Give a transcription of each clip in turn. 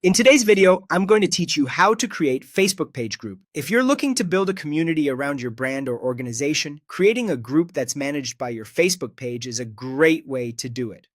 In today's video, I'm going to teach you how to create Facebook page group. If you're looking to build a community around your brand or organization, creating a group that's managed by your Facebook page is a great way to do it.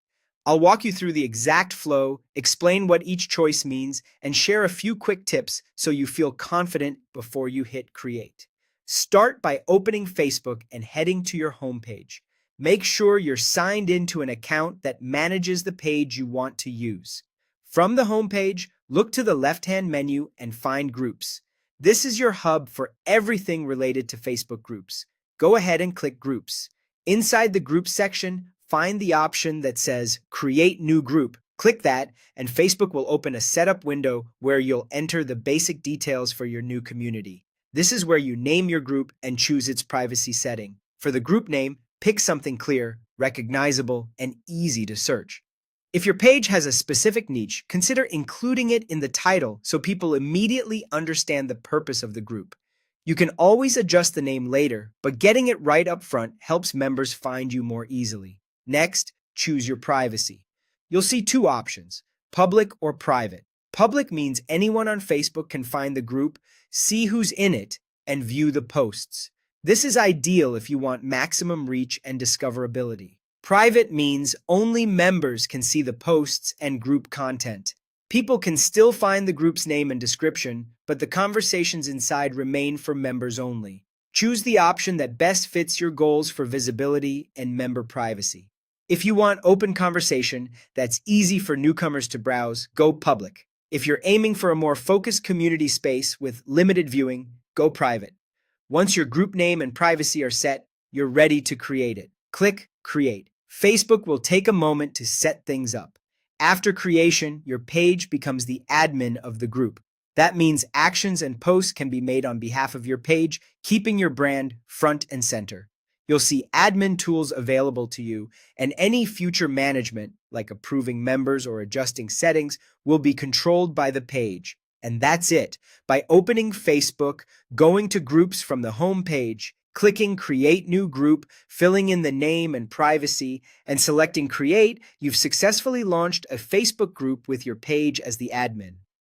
I'll walk you through the exact flow, explain what each choice means, and share a few quick tips so you feel confident before you hit create. Start by opening Facebook and heading to your homepage. Make sure you're signed into an account that manages the page you want to use. From the homepage, look to the left-hand menu and find Groups. This is your hub for everything related to Facebook groups. Go ahead and click Groups. Inside the Groups section, find the option that says Create New Group. Click that, and Facebook will open a setup window where you'll enter the basic details for your new community. This is where you name your group and choose its privacy setting. For the group name, pick something clear, recognizable, and easy to search. If your page has a specific niche, consider including it in the title so people immediately understand the purpose of the group. You can always adjust the name later, but getting it right up front helps members find you more easily. Next, choose your privacy. You'll see two options, public or private. Public means anyone on Facebook can find the group, see who's in it, and view the posts. This is ideal if you want maximum reach and discoverability. Private means only members can see the posts and group content. People can still find the group's name and description, but the conversations inside remain for members only. Choose the option that best fits your goals for visibility and member privacy. If you want open conversation that's easy for newcomers to browse, go public. If you're aiming for a more focused community space with limited viewing, go private. Once your group name and privacy are set, you're ready to create it. Click Create. Facebook will take a moment to set things up. After creation, your page becomes the admin of the group. That means actions and posts can be made on behalf of your page, keeping your brand front and center. You'll see admin tools available to you, and any future management, like approving members or adjusting settings, will be controlled by the page. And that's it. By opening Facebook, going to Groups from the home page, clicking Create New Group, filling in the name and privacy, and selecting Create, you've successfully launched a Facebook group with your page as the admin.